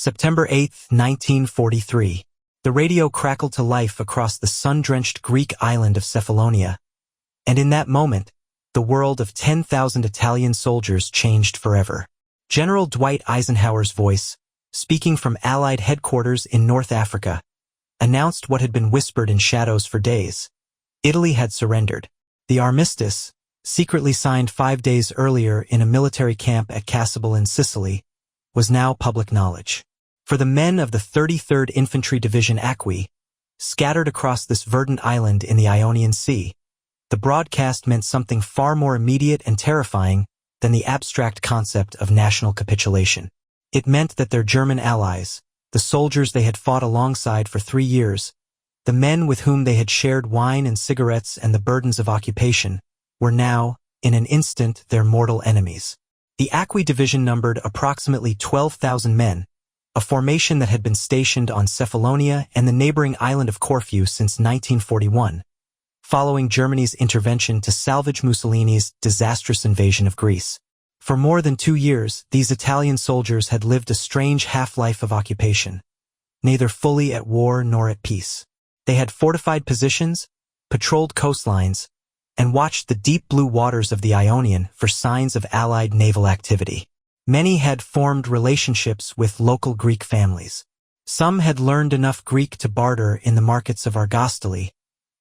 September 8, 1943. The radio crackled to life across the sun-drenched Greek island of Cephalonia, and in that moment, the world of 10,000 Italian soldiers changed forever. General Dwight Eisenhower's voice, speaking from Allied headquarters in North Africa, announced what had been whispered in shadows for days. Italy had surrendered. The armistice, secretly signed 5 days earlier in a military camp at Achse in Sicily, was now public knowledge. For the men of the 33rd Infantry Division Acqui, scattered across this verdant island in the Ionian Sea, the broadcast meant something far more immediate and terrifying than the abstract concept of national capitulation. It meant that their German allies, the soldiers they had fought alongside for 3 years, the men with whom they had shared wine and cigarettes and the burdens of occupation, were now, in an instant, their mortal enemies. The Acqui division numbered approximately 12,000 men, a formation that had been stationed on Cephalonia and the neighboring island of Corfu since 1941, following Germany's intervention to salvage Mussolini's disastrous invasion of Greece. For more than 2 years, these Italian soldiers had lived a strange half-life of occupation, neither fully at war nor at peace. They had fortified positions, patrolled coastlines, and watched the deep blue waters of the Ionian for signs of Allied naval activity. Many had formed relationships with local Greek families. Some had learned enough Greek to barter in the markets of Argostoli,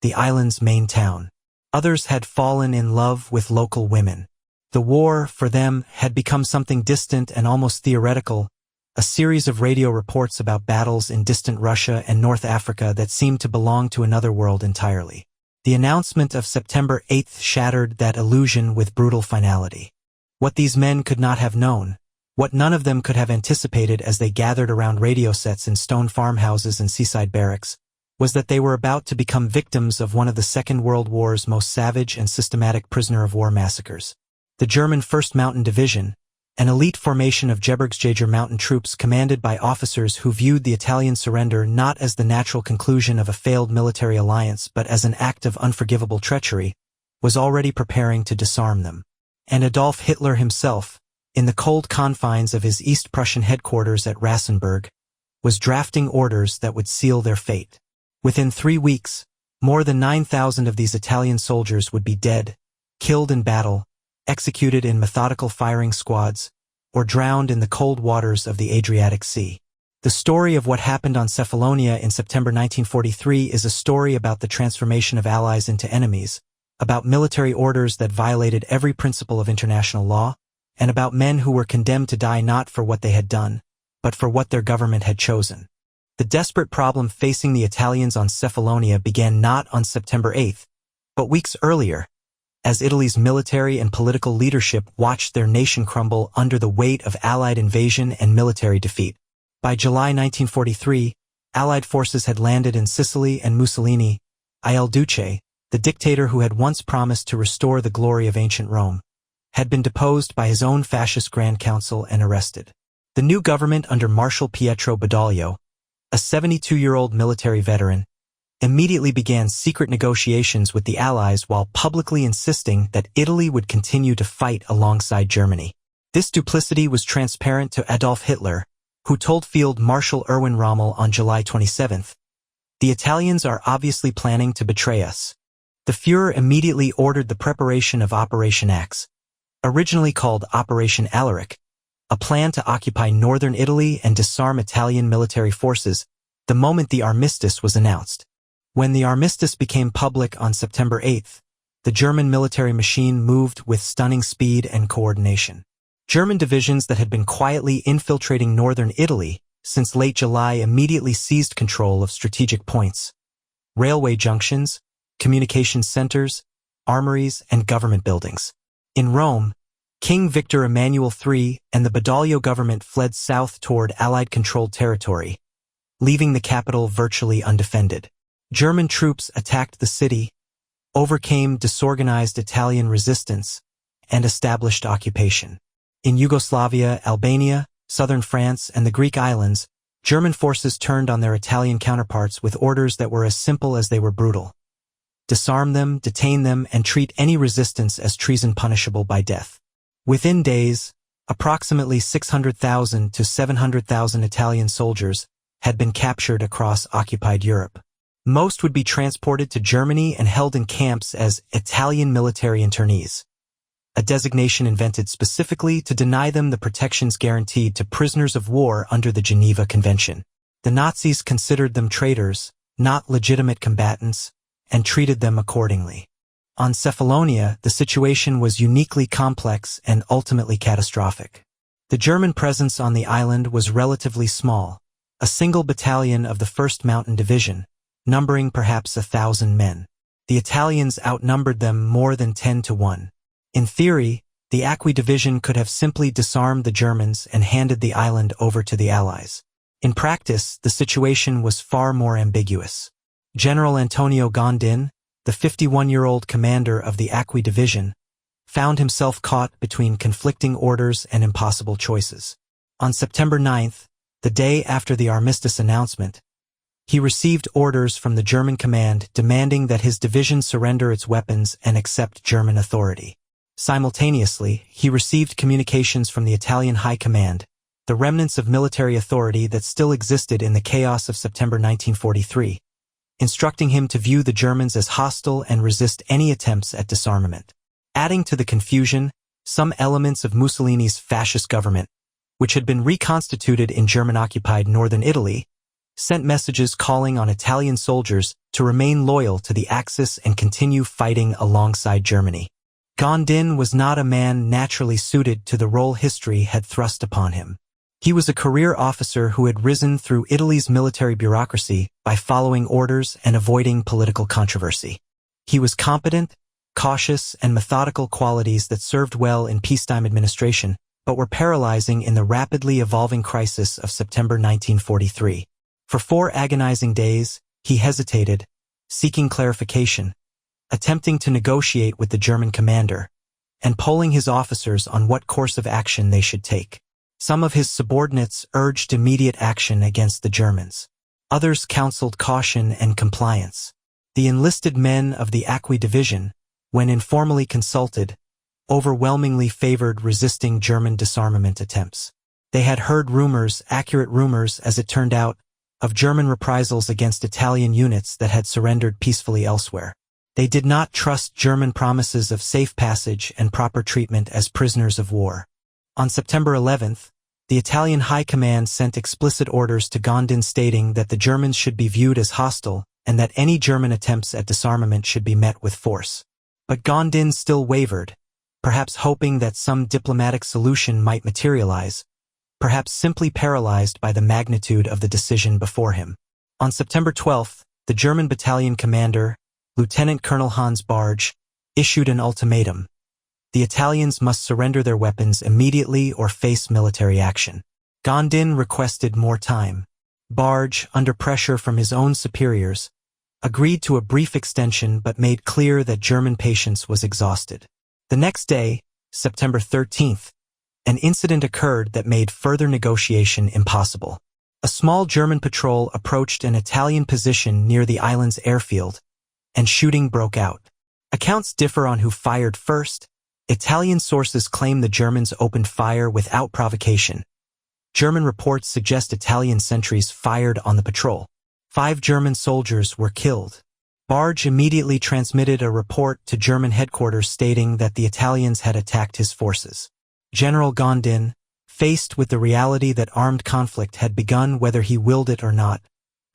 the island's main town. Others had fallen in love with local women. The war, for them, had become something distant and almost theoretical, a series of radio reports about battles in distant Russia and North Africa that seemed to belong to another world entirely. The announcement of September 8th shattered that illusion with brutal finality. What these men could not have known, what none of them could have anticipated as they gathered around radio sets in stone farmhouses and seaside barracks, was that they were about to become victims of one of the Second World War's most savage and systematic prisoner-of-war massacres. The German 1st Mountain Division, an elite formation of Gebirgsjäger mountain troops commanded by officers who viewed the Italian surrender not as the natural conclusion of a failed military alliance but as an act of unforgivable treachery, was already preparing to disarm them. And Adolf Hitler himself, in the cold confines of his East Prussian headquarters at Rassenburg, was drafting orders that would seal their fate. Within 3 weeks, more than 9,000 of these Italian soldiers would be dead, killed in battle, executed in methodical firing squads, or drowned in the cold waters of the Adriatic Sea. The story of what happened on Cephalonia in September 1943 is a story about the transformation of allies into enemies, about military orders that violated every principle of international law, and about men who were condemned to die not for what they had done, but for what their government had chosen. The desperate problem facing the Italians on Cephalonia began not on September 8th, but weeks earlier, as Italy's military and political leadership watched their nation crumble under the weight of Allied invasion and military defeat. By July 1943, Allied forces had landed in Sicily and Mussolini, Il Duce, the dictator who had once promised to restore the glory of ancient Rome, had been deposed by his own fascist Grand Council and arrested. The new government under Marshal Pietro Badoglio, a 72-year-old military veteran, immediately began secret negotiations with the Allies while publicly insisting that Italy would continue to fight alongside Germany. This duplicity was transparent to Adolf Hitler, who told Field Marshal Erwin Rommel on July 27th, "The Italians are obviously planning to betray us." The Führer immediately ordered the preparation of Operation Achse, originally called Operation Alaric, a plan to occupy northern Italy and disarm Italian military forces the moment the armistice was announced. When the armistice became public on September 8th, the German military machine moved with stunning speed and coordination. German divisions that had been quietly infiltrating northern Italy since late July immediately seized control of strategic points, railway junctions, communication centers, armories, and government buildings. In Rome, King Victor Emmanuel III and the Badoglio government fled south toward Allied-controlled territory, leaving the capital virtually undefended. German troops attacked the city, overcame disorganized Italian resistance, and established occupation. In Yugoslavia, Albania, southern France, and the Greek islands, German forces turned on their Italian counterparts with orders that were as simple as they were brutal. Disarm them, detain them, and treat any resistance as treason punishable by death. Within days, Approximately 600,000 to 700,000 Italian soldiers had been captured across occupied Europe. Most would be transported to Germany and held in camps as Italian military internees, a designation invented specifically to deny them the protections guaranteed to prisoners of war under the Geneva Convention. The Nazis considered them traitors, not legitimate combatants, and treated them accordingly. On Cephalonia, the situation was uniquely complex and ultimately catastrophic. The German presence on the island was relatively small, a single battalion of the 1st Mountain Division, numbering perhaps 1,000 men. The Italians outnumbered them more than 10 to 1. In theory, the Acqui division could have simply disarmed the Germans and handed the island over to the Allies. In practice, the situation was far more ambiguous. General Antonio Gondin, the 51-year-old commander of the Acqui division, found himself caught between conflicting orders and impossible choices. On September 9th, the day after the armistice announcement, he received orders from the German command demanding that his division surrender its weapons and accept German authority. Simultaneously, he received communications from the Italian High Command, the remnants of military authority that still existed in the chaos of September 1943, instructing him to view the Germans as hostile and resist any attempts at disarmament. Adding to the confusion, some elements of Mussolini's fascist government, which had been reconstituted in German-occupied northern Italy, sent messages calling on Italian soldiers to remain loyal to the Axis and continue fighting alongside Germany. Gondin was not a man naturally suited to the role history had thrust upon him. He was a career officer who had risen through Italy's military bureaucracy by following orders and avoiding political controversy. He was competent, cautious, and methodical, qualities that served well in peacetime administration, but were paralyzing in the rapidly evolving crisis of September 1943. For 4 agonizing days, he hesitated, seeking clarification, attempting to negotiate with the German commander, and polling his officers on what course of action they should take. Some of his subordinates urged immediate action against the Germans. Others counseled caution and compliance. The enlisted men of the Acqui division, when informally consulted, overwhelmingly favored resisting German disarmament attempts. They had heard rumors, accurate rumors as it turned out, of German reprisals against Italian units that had surrendered peacefully elsewhere. They did not trust German promises of safe passage and proper treatment as prisoners of war. On September 11th, the Italian High Command sent explicit orders to Gondin stating that the Germans should be viewed as hostile and that any German attempts at disarmament should be met with force. But Gondin still wavered, perhaps hoping that some diplomatic solution might materialize, perhaps simply paralyzed by the magnitude of the decision before him. On September 12th, the German battalion commander, Lieutenant Colonel Hans Barge, issued an ultimatum. The Italians must surrender their weapons immediately or face military action. Gondin requested more time. Barge, under pressure from his own superiors, agreed to a brief extension but made clear that German patience was exhausted. The next day, September 13th, an incident occurred that made further negotiation impossible. A small German patrol approached an Italian position near the island's airfield, and shooting broke out. Accounts differ on who fired first. Italian sources claim the Germans opened fire without provocation. German reports suggest Italian sentries fired on the patrol. 5 German soldiers were killed. Barge immediately transmitted a report to German headquarters stating that the Italians had attacked his forces. General Gondin, faced with the reality that armed conflict had begun whether he willed it or not,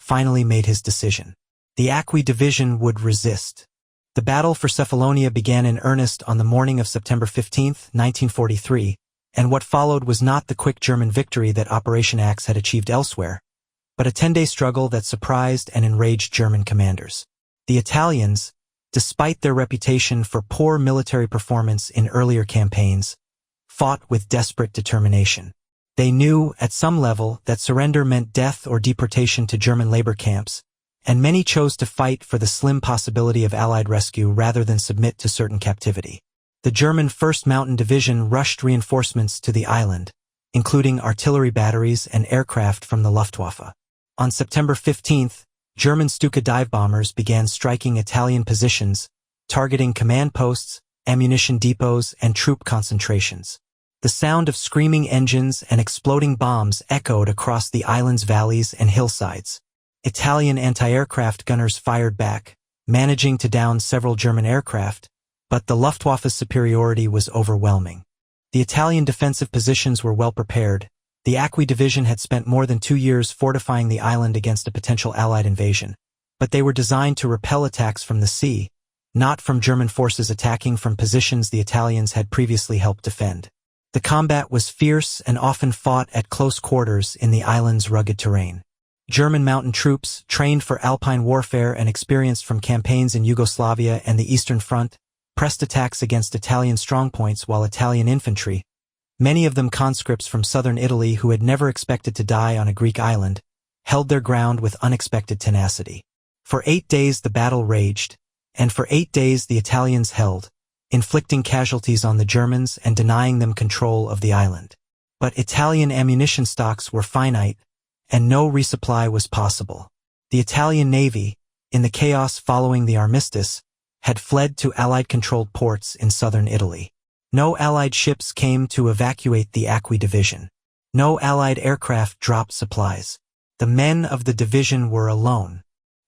finally made his decision. The Acqui division would resist. The battle for Cephalonia began in earnest on the morning of September 15, 1943, and what followed was not the quick German victory that Operation Achse had achieved elsewhere, but a 10-day struggle that surprised and enraged German commanders. The Italians, despite their reputation for poor military performance in earlier campaigns, fought with desperate determination. They knew, at some level, that surrender meant death or deportation to German labor camps, and many chose to fight for the slim possibility of Allied rescue rather than submit to certain captivity. The German 1st Mountain Division rushed reinforcements to the island, including artillery batteries and aircraft from the Luftwaffe. On September 15th, German Stuka dive bombers began striking Italian positions, targeting command posts, ammunition depots, and troop concentrations. The sound of screaming engines and exploding bombs echoed across the island's valleys and hillsides. Italian anti-aircraft gunners fired back, managing to down several German aircraft, but the Luftwaffe's superiority was overwhelming. The Italian defensive positions were well prepared. The Acqui division had spent more than 2 years fortifying the island against a potential Allied invasion, but they were designed to repel attacks from the sea, not from German forces attacking from positions the Italians had previously helped defend. The combat was fierce and often fought at close quarters in the island's rugged terrain. German mountain troops, trained for alpine warfare and experienced from campaigns in Yugoslavia and the Eastern Front, pressed attacks against Italian strongpoints, while Italian infantry, many of them conscripts from southern Italy who had never expected to die on a Greek island, held their ground with unexpected tenacity. For 8 days the battle raged, and for 8 days the Italians held, inflicting casualties on the Germans and denying them control of the island. But Italian ammunition stocks were finite, and no resupply was possible. The Italian Navy, in the chaos following the armistice, had fled to Allied-controlled ports in southern Italy. No Allied ships came to evacuate the Acqui division. No Allied aircraft dropped supplies. The men of the division were alone.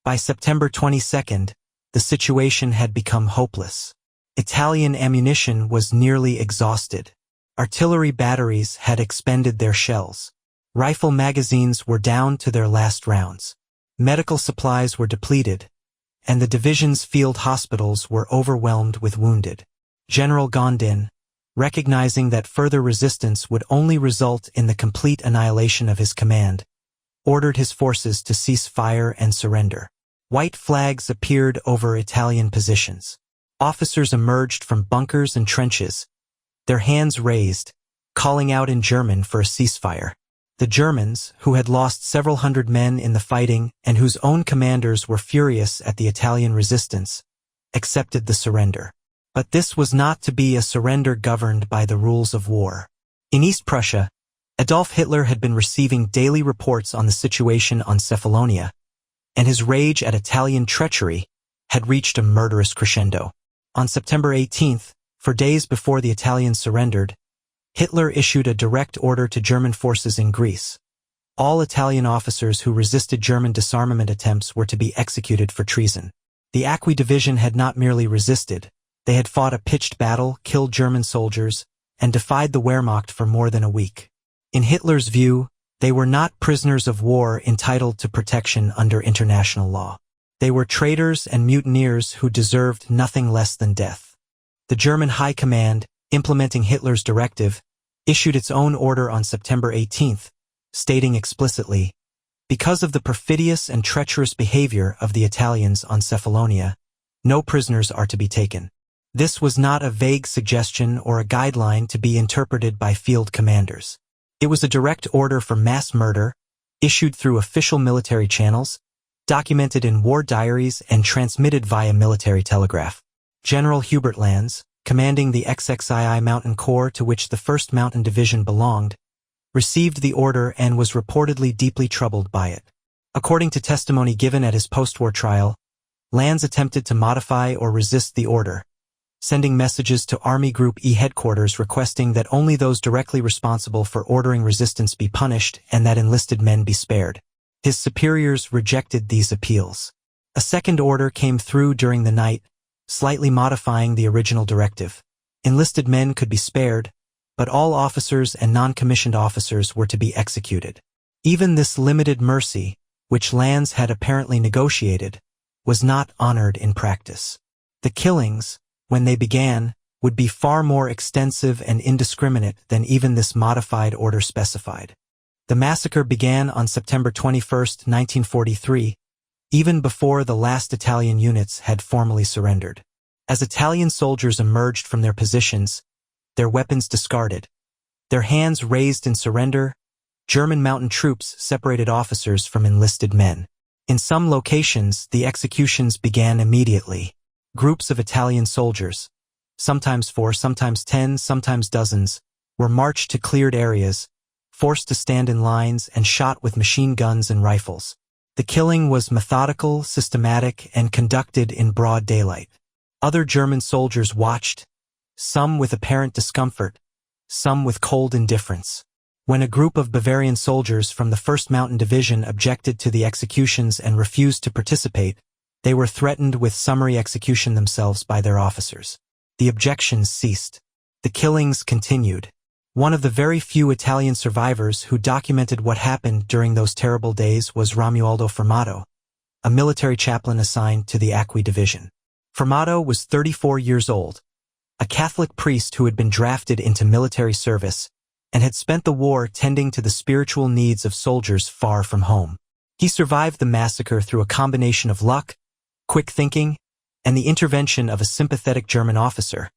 By September 22nd, the situation had become hopeless. Italian ammunition was nearly exhausted. Artillery batteries had expended their shells. Rifle magazines were down to their last rounds. Medical supplies were depleted, and the division's field hospitals were overwhelmed with wounded. General Gondin, recognizing that further resistance would only result in the complete annihilation of his command, ordered his forces to cease fire and surrender. White flags appeared over Italian positions. Officers emerged from bunkers and trenches, their hands raised, calling out in German for a ceasefire. The Germans, who had lost several hundred men in the fighting and whose own commanders were furious at the Italian resistance, accepted the surrender. But this was not to be a surrender governed by the rules of war. In East Prussia, Adolf Hitler had been receiving daily reports on the situation on Cephalonia, and his rage at Italian treachery had reached a murderous crescendo. On September 18th, for days before the Italians surrendered, Hitler issued a direct order to German forces in Greece. All Italian officers who resisted German disarmament attempts were to be executed for treason. The Acqui division had not merely resisted, they had fought a pitched battle, killed German soldiers, and defied the Wehrmacht for more than a week. In Hitler's view, they were not prisoners of war entitled to protection under international law. They were traitors and mutineers who deserved nothing less than death. The German High Command, implementing Hitler's directive, issued its own order on September 18th, stating explicitly, "Because of the perfidious and treacherous behavior of the Italians on Cephalonia, no prisoners are to be taken." This was not a vague suggestion or a guideline to be interpreted by field commanders. It was a direct order for mass murder, issued through official military channels, documented in war diaries and transmitted via military telegraph. General Hubert Lanz, commanding the XXII Mountain Corps to which the 1st Mountain Division belonged, received the order and was reportedly deeply troubled by it. According to testimony given at his post-war trial, Lanz attempted to modify or resist the order, sending messages to Army Group E headquarters requesting that only those directly responsible for ordering resistance be punished and that enlisted men be spared. His superiors rejected these appeals. A second order came through during the night, slightly modifying the original directive. Enlisted men could be spared, but all officers and non-commissioned officers were to be executed. Even this limited mercy, which Lanz had apparently negotiated, was not honored in practice. The killings, when they began, would be far more extensive and indiscriminate than even this modified order specified. The massacre began on September 21, 1943, even before the last Italian units had formally surrendered. As Italian soldiers emerged from their positions, their weapons discarded, their hands raised in surrender, German mountain troops separated officers from enlisted men. In some locations, the executions began immediately. Groups of Italian soldiers, sometimes 4, sometimes 10, sometimes dozens, were marched to cleared areas, forced to stand in lines and shot with machine guns and rifles. The killing was methodical, systematic, and conducted in broad daylight. Other German soldiers watched, some with apparent discomfort, some with cold indifference. When a group of Bavarian soldiers from the 1st Mountain Division objected to the executions and refused to participate, they were threatened with summary execution themselves by their officers. The objections ceased. The killings continued. One of the very few Italian survivors who documented what happened during those terrible days was Romualdo Fermato, a military chaplain assigned to the Acqui division. Fermato was 34 years old, a Catholic priest who had been drafted into military service and had spent the war tending to the spiritual needs of soldiers far from home. He survived the massacre through a combination of luck, quick thinking, and the intervention of a sympathetic German officer,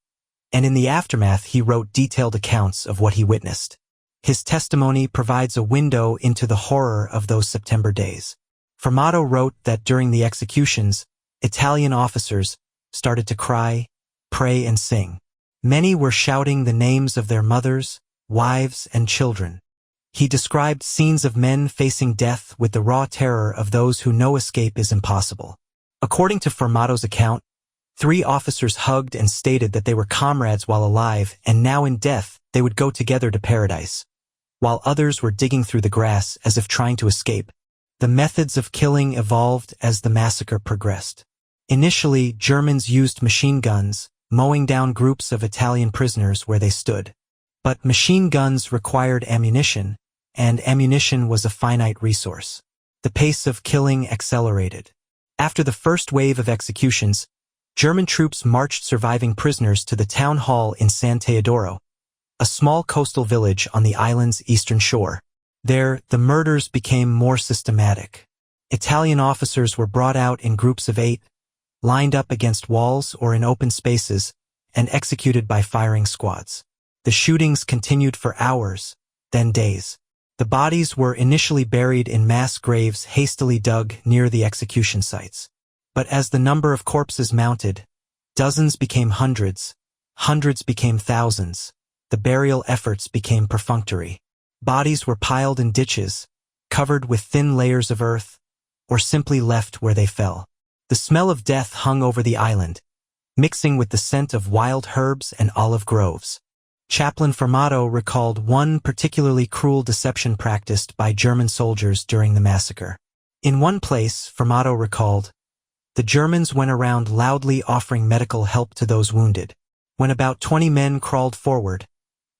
and in the aftermath he wrote detailed accounts of what he witnessed. His testimony provides a window into the horror of those September days. Fermato wrote that during the executions, Italian officers started to cry, pray, and sing. Many were shouting the names of their mothers, wives, and children. He described scenes of men facing death with the raw terror of those who know escape is impossible. According to Fermato's account, 3 officers hugged and stated that they were comrades while alive and now in death they would go together to paradise, while others were digging through the grass as if trying to escape. The methods of killing evolved as the massacre progressed. Initially, Germans used machine guns, mowing down groups of Italian prisoners where they stood. But machine guns required ammunition, and ammunition was a finite resource. The pace of killing accelerated. After the first wave of executions, German troops marched surviving prisoners to the town hall in San Teodoro, a small coastal village on the island's eastern shore. There, the murders became more systematic. Italian officers were brought out in groups of 8, lined up against walls or in open spaces, and executed by firing squads. The shootings continued for hours, then days. The bodies were initially buried in mass graves hastily dug near the execution sites. But as the number of corpses mounted, dozens became hundreds, hundreds became thousands. The burial efforts became perfunctory. Bodies were piled in ditches, covered with thin layers of earth, or simply left where they fell. The smell of death hung over the island, mixing with the scent of wild herbs and olive groves. Chaplain Fermato recalled one particularly cruel deception practiced by German soldiers during the massacre. In one place, Fermato recalled, the Germans went around loudly offering medical help to those wounded. When about 20 men crawled forward,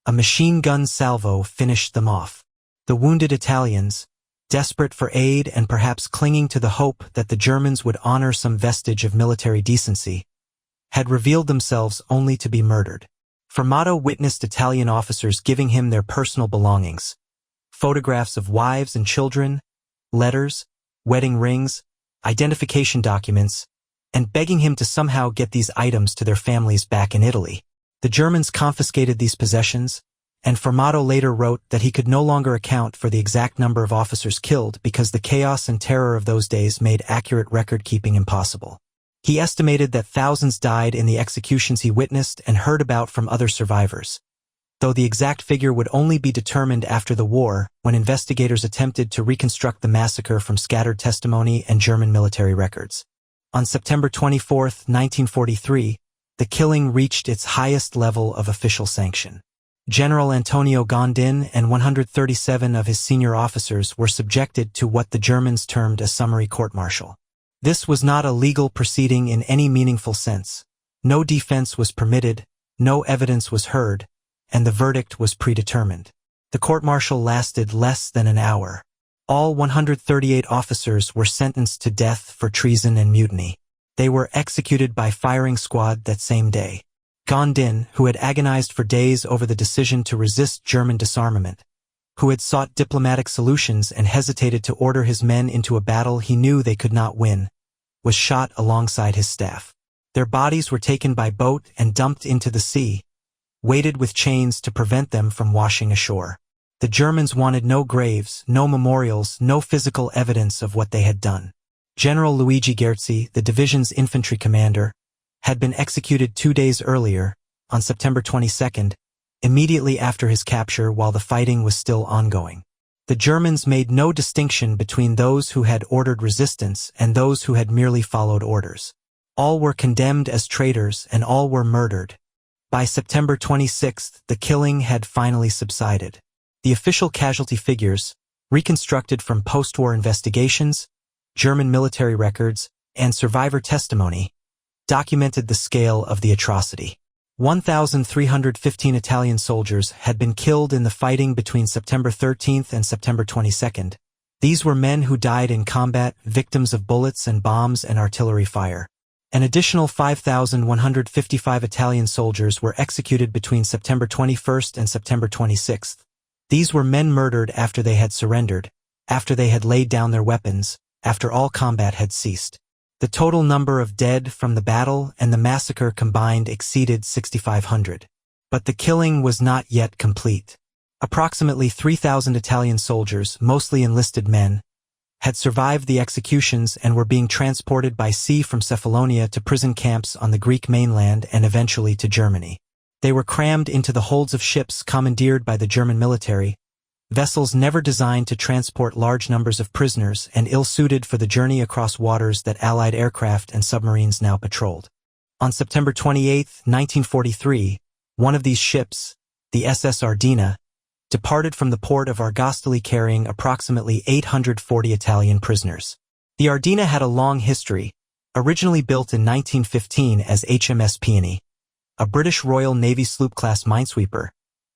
a machine gun salvo finished them off. The wounded Italians, desperate for aid and perhaps clinging to the hope that the Germans would honor some vestige of military decency, had revealed themselves only to be murdered. Fermato witnessed Italian officers giving him their personal belongings, photographs of wives and children, letters, wedding rings, identification documents, and begging him to somehow get these items to their families back in Italy. The Germans confiscated these possessions, and Fermato later wrote that he could no longer account for the exact number of officers killed because the chaos and terror of those days made accurate record-keeping impossible. He estimated that thousands died in the executions he witnessed and heard about from other survivors, though the exact figure would only be determined after the war when investigators attempted to reconstruct the massacre from scattered testimony and German military records. On September 24, 1943, the killing reached its highest level of official sanction. General Antonio Gondin and 137 of his senior officers were subjected to what the Germans termed a summary court-martial. This was not a legal proceeding in any meaningful sense. No defense was permitted, no evidence was heard, and the verdict was predetermined. The court-martial lasted less than an hour. All 138 officers were sentenced to death for treason and mutiny. They were executed by firing squad that same day. Gondin, who had agonized for days over the decision to resist German disarmament, who had sought diplomatic solutions and hesitated to order his men into a battle he knew they could not win, was shot alongside his staff. Their bodies were taken by boat and dumped into the sea, weighted with chains to prevent them from washing ashore. The Germans wanted no graves, no memorials, no physical evidence of what they had done. General Luigi Gherzi, the division's infantry commander, had been executed 2 days earlier, on September 22nd, immediately after his capture while the fighting was still ongoing. The Germans made no distinction between those who had ordered resistance and those who had merely followed orders. All were condemned as traitors and all were murdered, By September 26, the killing had finally subsided. The official casualty figures, reconstructed from post-war investigations, German military records, and survivor testimony, documented the scale of the atrocity. 1,315 Italian soldiers had been killed in the fighting between September 13 and September 22. These were men who died in combat, victims of bullets and bombs and artillery fire. An additional 5,155 Italian soldiers were executed between September 21 and September 26. These were men murdered after they had surrendered, after they had laid down their weapons, after all combat had ceased. The total number of dead from the battle and the massacre combined exceeded 6,500. But the killing was not yet complete. Approximately 3,000 Italian soldiers, mostly enlisted men, had survived the executions and were being transported by sea from Cephalonia to prison camps on the Greek mainland and eventually to Germany. They were crammed into the holds of ships commandeered by the German military, vessels never designed to transport large numbers of prisoners and ill-suited for the journey across waters that Allied aircraft and submarines now patrolled. On September 28, 1943, one of these ships, the SS Ardina, departed from the port of Argostoli carrying approximately 840 Italian prisoners. The Ardina had a long history, originally built in 1915 as HMS Peony, a British Royal Navy sloop-class minesweeper.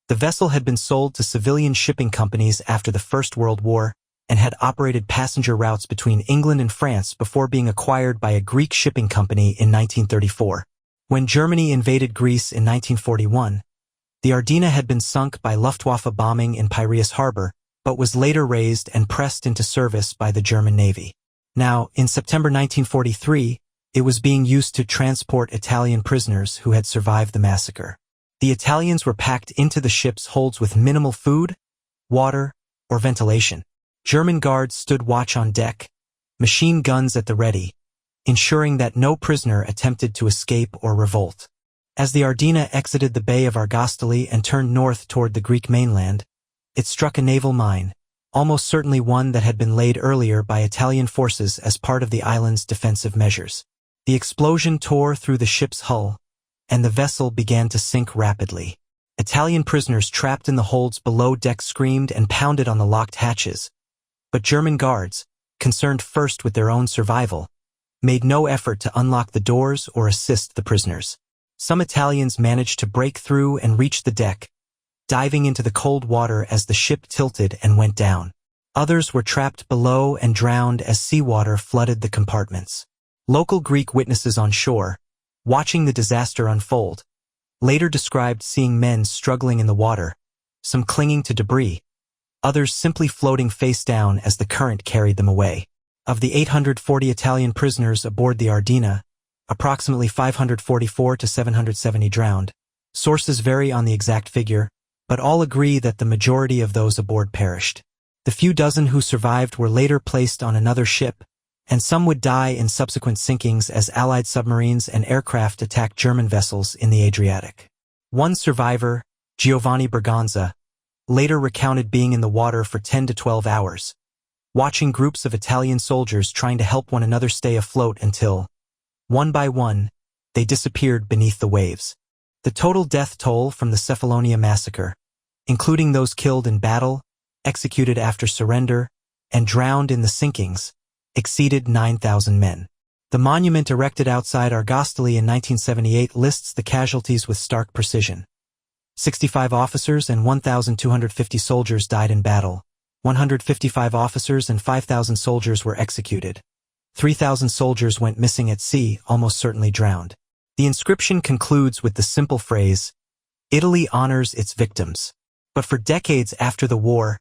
The vessel had been sold to civilian shipping companies after the First World War and had operated passenger routes between England and France before being acquired by a Greek shipping company in 1934. When Germany invaded Greece in 1941, the Ardina had been sunk by Luftwaffe bombing in Piraeus Harbor, but was later raised and pressed into service by the German Navy. Now, in September 1943, it was being used to transport Italian prisoners who had survived the massacre. The Italians were packed into the ship's holds with minimal food, water, or ventilation. German guards stood watch on deck, machine guns at the ready, ensuring that no prisoner attempted to escape or revolt. As the Ardina exited the Bay of Argostoli and turned north toward the Greek mainland, it struck a naval mine, almost certainly one that had been laid earlier by Italian forces as part of the island's defensive measures. The explosion tore through the ship's hull, and the vessel began to sink rapidly. Italian prisoners trapped in the holds below deck screamed and pounded on the locked hatches, but German guards, concerned first with their own survival, made no effort to unlock the doors or assist the prisoners. Some Italians managed to break through and reach the deck, diving into the cold water as the ship tilted and went down. Others were trapped below and drowned as seawater flooded the compartments. Local Greek witnesses on shore, watching the disaster unfold, later described seeing men struggling in the water, some clinging to debris, others simply floating face down as the current carried them away. Of the 840 Italian prisoners aboard the Ardina, approximately 544 to 770 drowned. Sources vary on the exact figure, but all agree that the majority of those aboard perished. The few dozen who survived were later placed on another ship, and some would die in subsequent sinkings as Allied submarines and aircraft attacked German vessels in the Adriatic. One survivor, Giovanni Berganza, later recounted being in the water for 10 to 12 hours, watching groups of Italian soldiers trying to help one another stay afloat until, one by one, they disappeared beneath the waves. The total death toll from the Cephalonia Massacre, including those killed in battle, executed after surrender, and drowned in the sinkings, exceeded 9,000 men. The monument erected outside Argostoli in 1978 lists the casualties with stark precision. 65 officers and 1,250 soldiers died in battle. 155 officers and 5,000 soldiers were executed. 3,000 soldiers went missing at sea, almost certainly drowned. The inscription concludes with the simple phrase, "Italy honors its victims." But for decades after the war,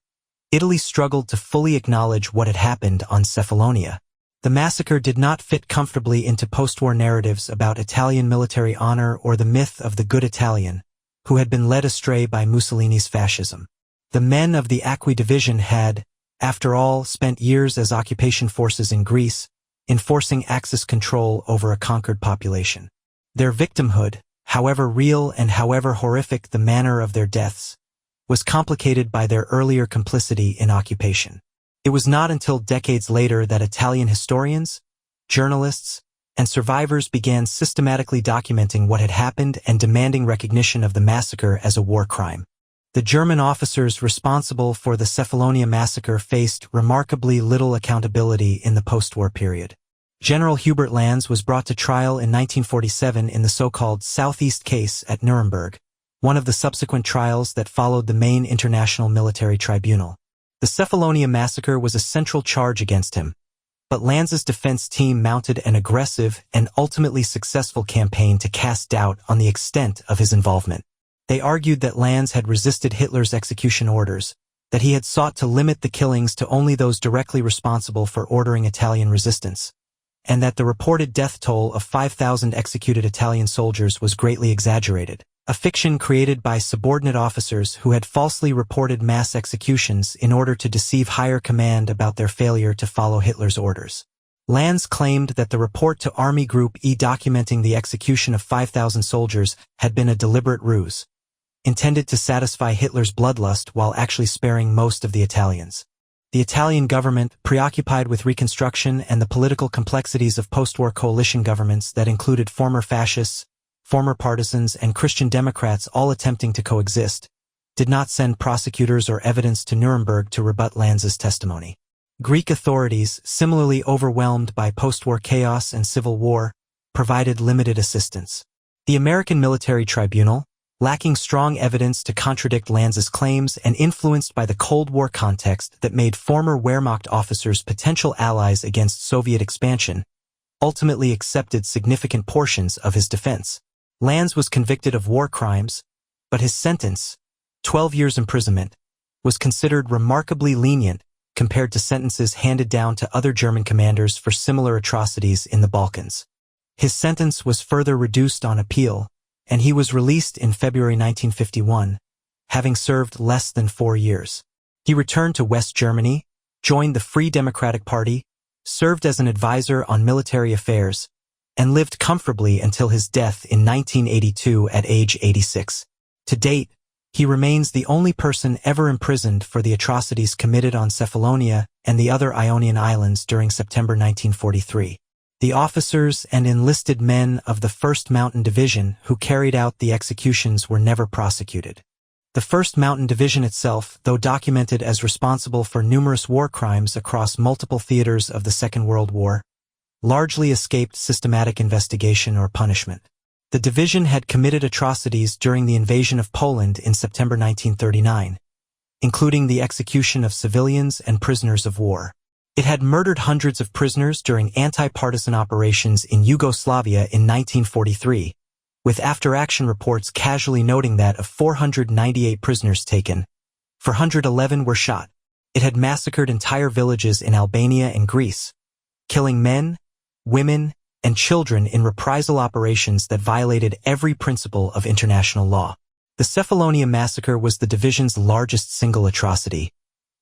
Italy struggled to fully acknowledge what had happened on Cephalonia. The massacre did not fit comfortably into post-war narratives about Italian military honor or the myth of the good Italian, who had been led astray by Mussolini's fascism. The men of the Acqui division had, after all, spent years as occupation forces in Greece, enforcing Axis control over a conquered population. Their victimhood, however real and however horrific the manner of their deaths, was complicated by their earlier complicity in occupation. It was not until decades later that Italian historians, journalists, and survivors began systematically documenting what had happened and demanding recognition of the massacre as a war crime. The German officers responsible for the Cephalonia Massacre faced remarkably little accountability in the post-war period. General Hubert Lanz was brought to trial in 1947 in the so-called Southeast case at Nuremberg, one of the subsequent trials that followed the main international military tribunal. The Cephalonia Massacre was a central charge against him, but Lanz's defense team mounted an aggressive and ultimately successful campaign to cast doubt on the extent of his involvement. They argued that Lanz had resisted Hitler's execution orders, that he had sought to limit the killings to only those directly responsible for ordering Italian resistance, and that the reported death toll of 5,000 executed Italian soldiers was greatly exaggerated, a fiction created by subordinate officers who had falsely reported mass executions in order to deceive higher command about their failure to follow Hitler's orders. Lanz claimed that the report to Army Group E documenting the execution of 5,000 soldiers had been a deliberate ruse, intended to satisfy Hitler's bloodlust while actually sparing most of the Italians. The Italian government, preoccupied with reconstruction and the political complexities of post-war coalition governments that included former fascists, former partisans, and Christian Democrats all attempting to coexist, did not send prosecutors or evidence to Nuremberg to rebut Lanz's testimony. Greek authorities, similarly overwhelmed by post-war chaos and civil war, provided limited assistance. The American Military Tribunal, lacking strong evidence to contradict Lanz's claims and influenced by the Cold War context that made former Wehrmacht officers potential allies against Soviet expansion, ultimately accepted significant portions of his defense. Lanz was convicted of war crimes, but his sentence, 12 years imprisonment, was considered remarkably lenient compared to sentences handed down to other German commanders for similar atrocities in the Balkans. His sentence was further reduced on appeal, and he was released in February 1951, having served less than 4 years. He returned to West Germany, joined the Free Democratic Party, served as an advisor on military affairs, and lived comfortably until his death in 1982 at age 86. To date, he remains the only person ever imprisoned for the atrocities committed on Cephalonia and the other Ionian Islands during September 1943. The officers and enlisted men of the 1st Mountain Division who carried out the executions were never prosecuted. The 1st Mountain Division itself, though documented as responsible for numerous war crimes across multiple theaters of the Second World War, largely escaped systematic investigation or punishment. The division had committed atrocities during the invasion of Poland in September 1939, including the execution of civilians and prisoners of war. It had murdered hundreds of prisoners during anti-partisan operations in Yugoslavia in 1943, with after-action reports casually noting that of 498 prisoners taken, 411 were shot. It had massacred entire villages in Albania and Greece, killing men, women, and children in reprisal operations that violated every principle of international law. The Cephalonia Massacre was the division's largest single atrocity,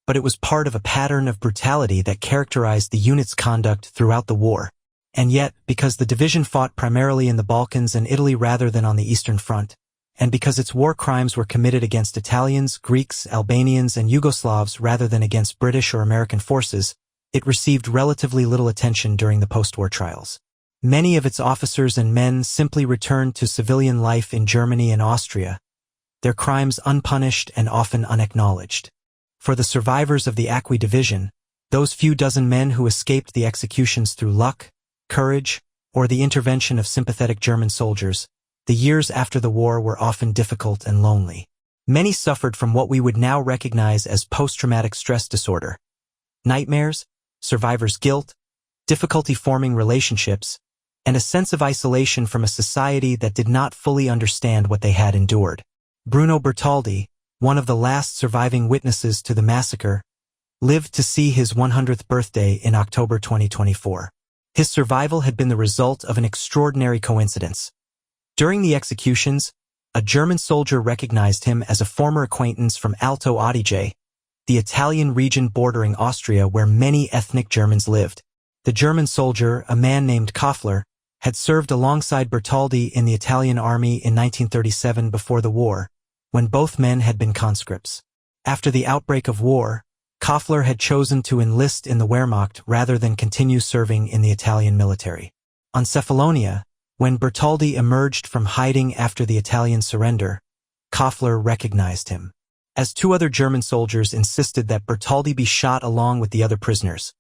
but it was part of a pattern of brutality that characterized the unit's conduct throughout the war. And yet, because the division fought primarily in the Balkans and Italy rather than on the Eastern Front, and because its war crimes were committed against Italians, Greeks, Albanians, and Yugoslavs rather than against British or American forces, it received relatively little attention during the post-war trials. Many of its officers and men simply returned to civilian life in Germany and Austria, their crimes unpunished and often unacknowledged. For the survivors of the Acqui division, those few dozen men who escaped the executions through luck, courage, or the intervention of sympathetic German soldiers, the years after the war were often difficult and lonely. Many suffered from what we would now recognize as post-traumatic stress disorder, nightmares, survivor's guilt, difficulty forming relationships, and a sense of isolation from a society that did not fully understand what they had endured. Bruno Bertoldi, one of the last surviving witnesses to the massacre, lived to see his 100th birthday in October 2024. His survival had been the result of an extraordinary coincidence. During the executions, a German soldier recognized him as a former acquaintance from Alto Adige, the Italian region bordering Austria where many ethnic Germans lived. The German soldier, a man named Koffler, had served alongside Bertoldi in the Italian army in 1937 before the war, when both men had been conscripts. After the outbreak of war, Koffler had chosen to enlist in the Wehrmacht rather than continue serving in the Italian military. On Cephalonia, when Bertoldi emerged from hiding after the Italian surrender, Koffler recognized him. As two other German soldiers insisted that Bertoldi be shot along with the other prisoners,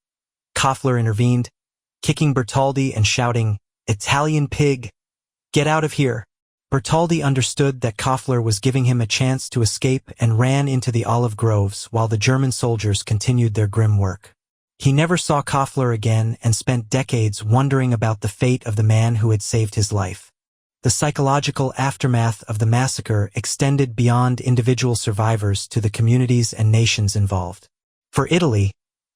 Koffler intervened, kicking Bertoldi and shouting, "Italian pig! Get out of here!" Bertoldi understood that Koffler was giving him a chance to escape and ran into the olive groves while the German soldiers continued their grim work. He never saw Koffler again and spent decades wondering about the fate of the man who had saved his life. The psychological aftermath of the massacre extended beyond individual survivors to the communities and nations involved. For Italy,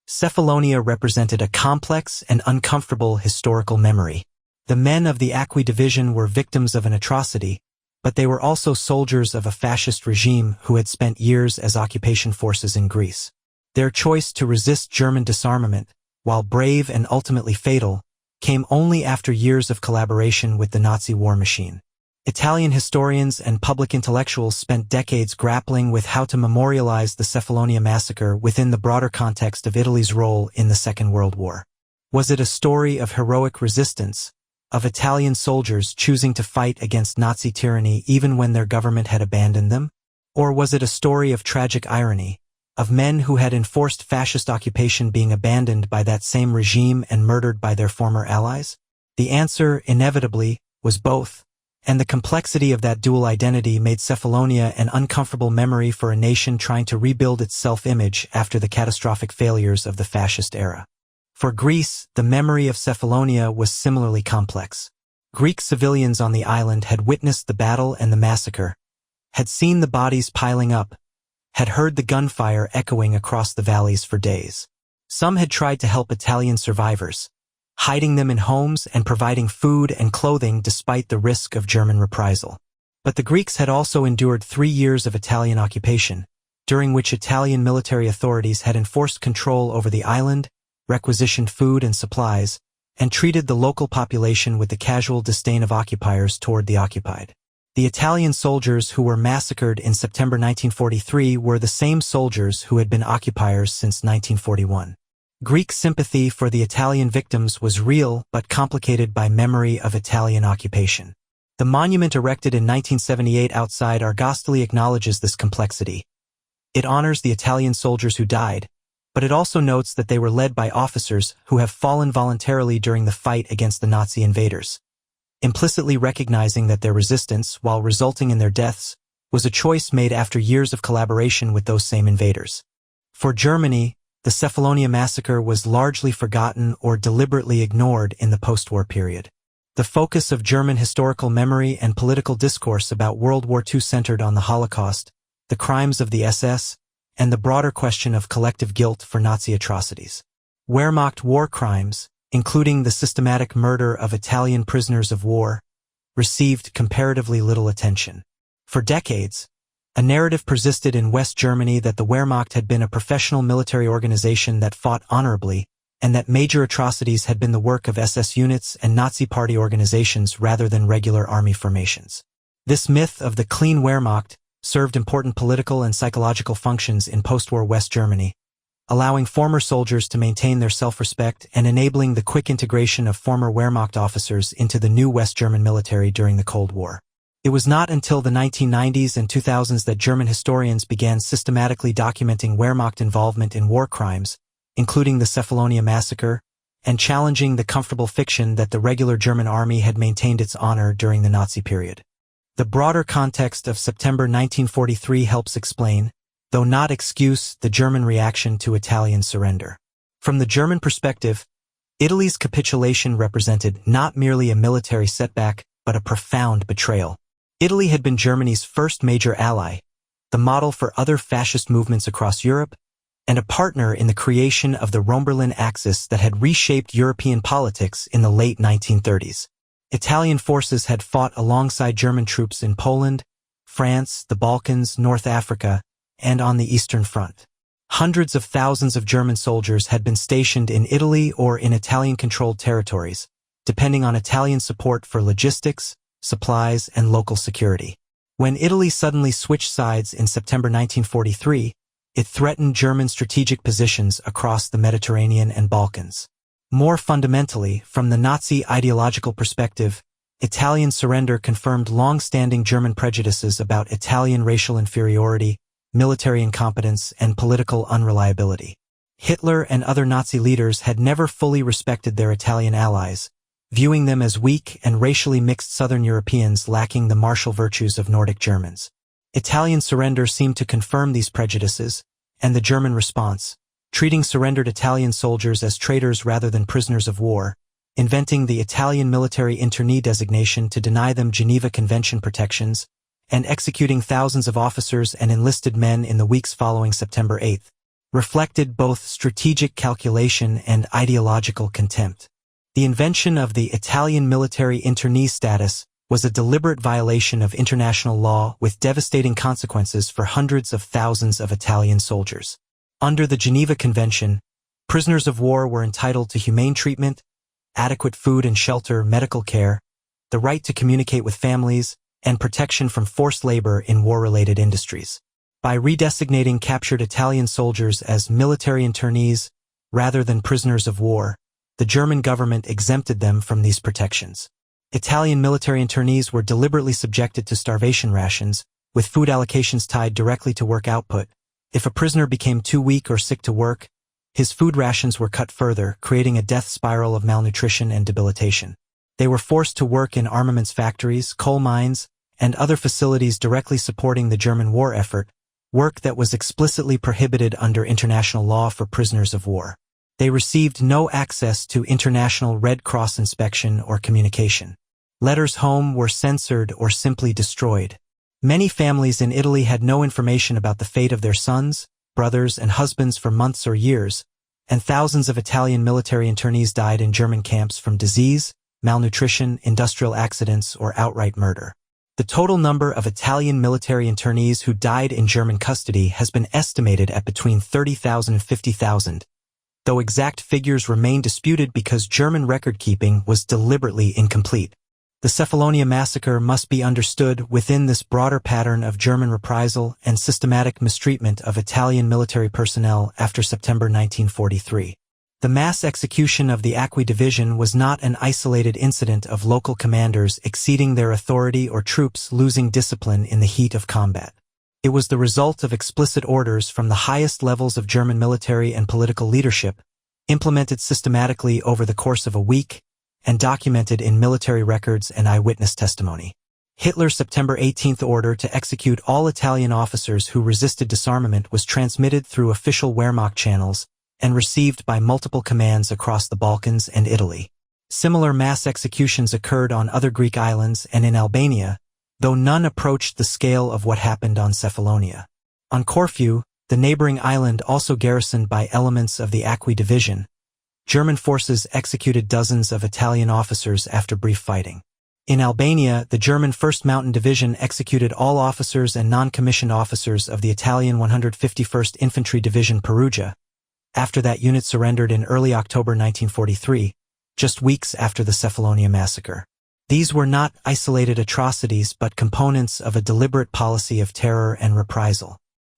Cephalonia represented a complex and uncomfortable historical memory. The men of the Acqui division were victims of an atrocity, but they were also soldiers of a fascist regime who had spent years as occupation forces in Greece. Their choice to resist German disarmament, while brave and ultimately fatal, came only after years of collaboration with the Nazi war machine. Italian historians and public intellectuals spent decades grappling with how to memorialize the Cephalonia Massacre within the broader context of Italy's role in the Second World War. Was it a story of heroic resistance, of Italian soldiers choosing to fight against Nazi tyranny even when their government had abandoned them? Or was it a story of tragic irony, of men who had enforced fascist occupation being abandoned by that same regime and murdered by their former allies? The answer, inevitably, was both, and the complexity of that dual identity made Cephalonia an uncomfortable memory for a nation trying to rebuild its self-image after the catastrophic failures of the fascist era. For Greece, the memory of Cephalonia was similarly complex. Greek civilians on the island had witnessed the battle and the massacre, had seen the bodies piling up, had heard the gunfire echoing across the valleys for days. Some had tried to help Italian survivors, hiding them in homes and providing food and clothing despite the risk of German reprisal. But the Greeks had also endured 3 years of Italian occupation, during which Italian military authorities had enforced control over the island, requisitioned food and supplies, and treated the local population with the casual disdain of occupiers toward the occupied. The Italian soldiers who were massacred in September 1943 were the same soldiers who had been occupiers since 1941. Greek sympathy for the Italian victims was real but complicated by memory of Italian occupation. The monument erected in 1978 outside Argostoli acknowledges this complexity. It honors the Italian soldiers who died, but it also notes that they were led by officers who have fallen voluntarily during the fight against the Nazi invaders, implicitly recognizing that their resistance, while resulting in their deaths, was a choice made after years of collaboration with those same invaders. For Germany, the Cephalonia Massacre was largely forgotten or deliberately ignored in the post-war period. The focus of German historical memory and political discourse about World War II centered on the Holocaust, the crimes of the SS, and the broader question of collective guilt for Nazi atrocities. Wehrmacht war crimes, including the systematic murder of Italian prisoners of war, received comparatively little attention. For decades, a narrative persisted in West Germany that the Wehrmacht had been a professional military organization that fought honorably, and that major atrocities had been the work of SS units and Nazi party organizations rather than regular army formations. This myth of the clean Wehrmacht served important political and psychological functions in post-war West Germany, allowing former soldiers to maintain their self-respect and enabling the quick integration of former Wehrmacht officers into the new West German military during the Cold War. It was not until the 1990s and 2000s that German historians began systematically documenting Wehrmacht involvement in war crimes, including the Cephalonia Massacre, and challenging the comfortable fiction that the regular German army had maintained its honor during the Nazi period. The broader context of September 1943 helps explain, though not excuse, the German reaction to Italian surrender. From the German perspective, Italy's capitulation represented not merely a military setback, but a profound betrayal. Italy had been Germany's first major ally, the model for other fascist movements across Europe, and a partner in the creation of the Rhone-Berlin axis that had reshaped European politics in the late 1930s. Italian forces had fought alongside German troops in Poland, France, the Balkans, North Africa, and on the Eastern Front. Hundreds of thousands of German soldiers had been stationed in Italy or in Italian-controlled territories, depending on Italian support for logistics, supplies, and local security. When Italy suddenly switched sides in September 1943, it threatened German strategic positions across the Mediterranean and Balkans. More fundamentally, from the Nazi ideological perspective, Italian surrender confirmed long-standing German prejudices about Italian racial inferiority, military incompetence, and political unreliability. Hitler and other Nazi leaders had never fully respected their Italian allies, viewing them as weak and racially mixed Southern Europeans lacking the martial virtues of Nordic Germans. Italian surrender seemed to confirm these prejudices, and the German response, treating surrendered Italian soldiers as traitors rather than prisoners of war, inventing the Italian military internee designation to deny them Geneva Convention protections, and executing thousands of officers and enlisted men in the weeks following September 8, reflected both strategic calculation and ideological contempt. The invention of the Italian military internee status was a deliberate violation of international law with devastating consequences for hundreds of thousands of Italian soldiers. Under the Geneva Convention, prisoners of war were entitled to humane treatment, adequate food and shelter, medical care, the right to communicate with families, and protection from forced labor in war-related industries. By redesignating captured Italian soldiers as military internees rather than prisoners of war, the German government exempted them from these protections. Italian military internees were deliberately subjected to starvation rations, with food allocations tied directly to work output. If a prisoner became too weak or sick to work, his food rations were cut further, creating a death spiral of malnutrition and debilitation. They were forced to work in armaments factories, coal mines, and other facilities directly supporting the German war effort, work that was explicitly prohibited under international law for prisoners of war. They received no access to international Red Cross inspection or communication. Letters home were censored or simply destroyed. Many families in Italy had no information about the fate of their sons, brothers, and husbands for months or years, and thousands of Italian military internees died in German camps from disease, malnutrition, industrial accidents, or outright murder. The total number of Italian military internees who died in German custody has been estimated at between 30,000 and 50,000, though exact figures remain disputed because German record-keeping was deliberately incomplete. The Cephalonia Massacre must be understood within this broader pattern of German reprisal and systematic mistreatment of Italian military personnel after September 1943. The mass execution of the Acqui division was not an isolated incident of local commanders exceeding their authority or troops losing discipline in the heat of combat. It was the result of explicit orders from the highest levels of German military and political leadership, implemented systematically over the course of a week, and documented in military records and eyewitness testimony. Hitler's September 18 order to execute all Italian officers who resisted disarmament was transmitted through official Wehrmacht channels and received by multiple commands across the Balkans and Italy. Similar mass executions occurred on other Greek islands and in Albania, though none approached the scale of what happened on Cephalonia. On Corfu, the neighboring island also garrisoned by elements of the Acqui division, German forces executed dozens of Italian officers after brief fighting. In Albania, the German 1st Mountain Division executed all officers and non-commissioned officers of the Italian 151st Infantry Division Perugia, after that unit surrendered in early October 1943, just weeks after the Cephalonia Massacre. These were not isolated atrocities but components of a deliberate policy of terror and reprisal.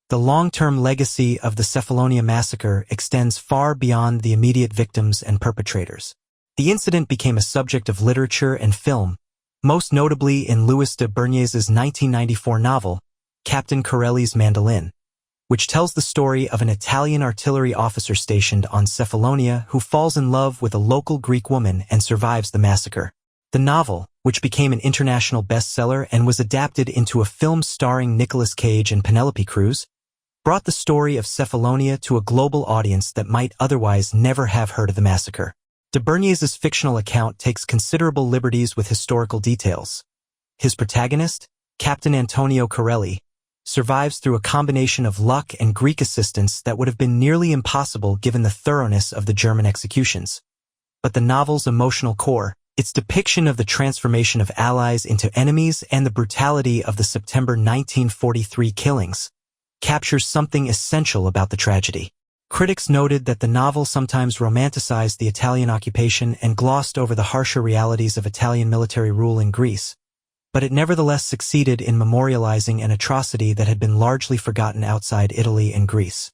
The long-term legacy of the Cephalonia Massacre extends far beyond the immediate victims and perpetrators. The incident became a subject of literature and film, most notably in Louis de Bergnès's 1994 novel, Captain Corelli's Mandolin, which tells the story of an Italian artillery officer stationed on Cephalonia who falls in love with a local Greek woman and survives the massacre. The novel, which became an international bestseller and was adapted into a film starring Nicolas Cage and Penelope Cruz, brought the story of Cephalonia to a global audience that might otherwise never have heard of the massacre. De Bergnès's fictional account takes considerable liberties with historical details. His protagonist, Captain Antonio Corelli, survives through a combination of luck and Greek assistance that would have been nearly impossible given the thoroughness of the German executions. But the novel's emotional core, its depiction of the transformation of allies into enemies and the brutality of the September 1943 killings, captures something essential about the tragedy. Critics noted that the novel sometimes romanticized the Italian occupation and glossed over the harsher realities of Italian military rule in Greece, but it nevertheless succeeded in memorializing an atrocity that had been largely forgotten outside Italy and Greece.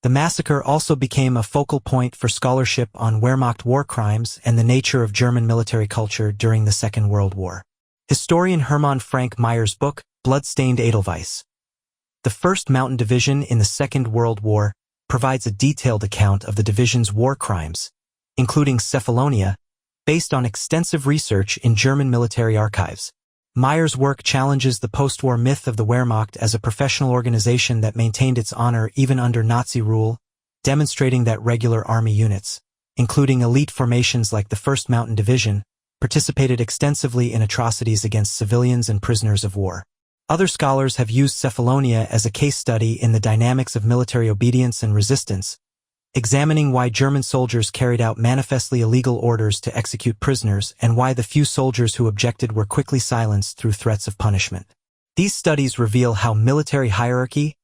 The massacre also became a focal point for scholarship on Wehrmacht war crimes and the nature of German military culture during the Second World War. Historian Hermann Frank Meyer's book, Blood-Stained Edelweiss. The 1st Mountain Division in the Second World War provides a detailed account of the division's war crimes, including Cephalonia, based on extensive research in German military archives. Meyer's work challenges the post-war myth of the Wehrmacht as a professional organization that maintained its honor even under Nazi rule, demonstrating that regular army units, including elite formations like the 1st Mountain Division, participated extensively in atrocities against civilians and prisoners of war. Other scholars have used Cephalonia as a case study in the dynamics of military obedience and resistance, examining why German soldiers carried out manifestly illegal orders to execute prisoners and why the few soldiers who objected were quickly silenced through threats of punishment. These studies reveal how military hierarchy,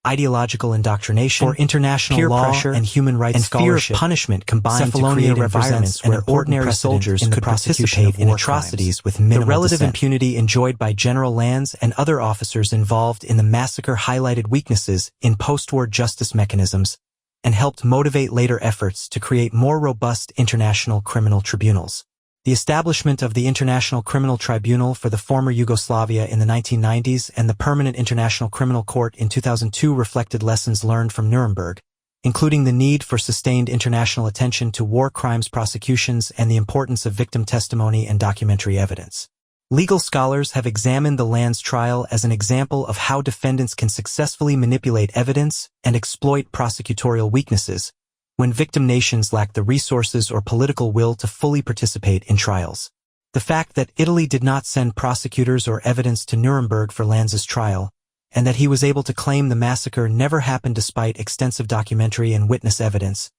ideological indoctrination, or international peer law pressure and human rights and scholarship, fear of punishment combined to create environments where ordinary soldiers could participate in atrocities with minimal dissent. The relative impunity enjoyed by General Lanz and other officers involved in the massacre highlighted weaknesses in post-war justice mechanisms and helped motivate later efforts to create more robust international criminal tribunals. The establishment of the International Criminal Tribunal for the former Yugoslavia in the 1990s and the Permanent International Criminal Court in 2002 reflected lessons learned from Nuremberg, including the need for sustained international attention to war crimes prosecutions and the importance of victim testimony and documentary evidence. Legal scholars have examined the Lanz trial as an example of how defendants can successfully manipulate evidence and exploit prosecutorial weaknesses when victim nations lack the resources or political will to fully participate in trials. The fact that Italy did not send prosecutors or evidence to Nuremberg for Lanz's trial, and that he was able to claim the massacre never happened despite extensive documentary and witness evidence,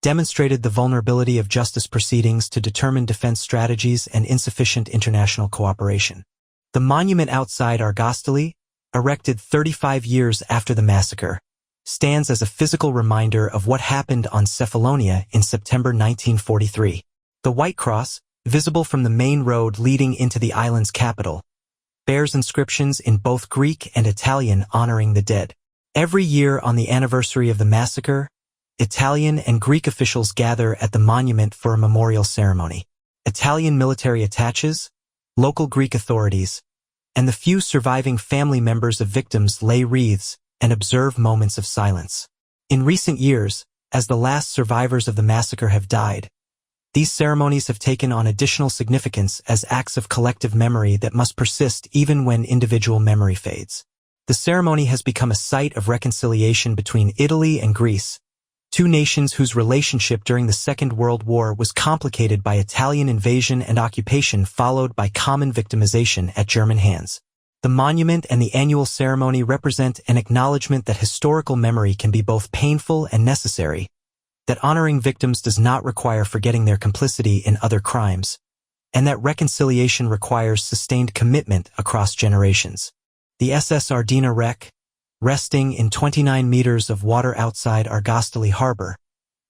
demonstrated the vulnerability of justice proceedings to determine defense strategies and insufficient international cooperation. The monument outside Argostoli, erected 35 years after the massacre, stands as a physical reminder of what happened on Cephalonia in September 1943. The White Cross, visible from the main road leading into the island's capital, bears inscriptions in both Greek and Italian honoring the dead. Every year on the anniversary of the massacre, Italian and Greek officials gather at the monument for a memorial ceremony. Italian military attaches, local Greek authorities, and the few surviving family members of victims lay wreaths and observe moments of silence. In recent years, as the last survivors of the massacre have died, these ceremonies have taken on additional significance as acts of collective memory that must persist even when individual memory fades. The ceremony has become a site of reconciliation between Italy and Greece, two nations whose relationship during the Second World War was complicated by Italian invasion and occupation followed by common victimization at German hands. The monument and the annual ceremony represent an acknowledgement that historical memory can be both painful and necessary, that honoring victims does not require forgetting their complicity in other crimes, and that reconciliation requires sustained commitment across generations. The SS Ardina wreck, resting in 29 meters of water outside Argostoli harbor,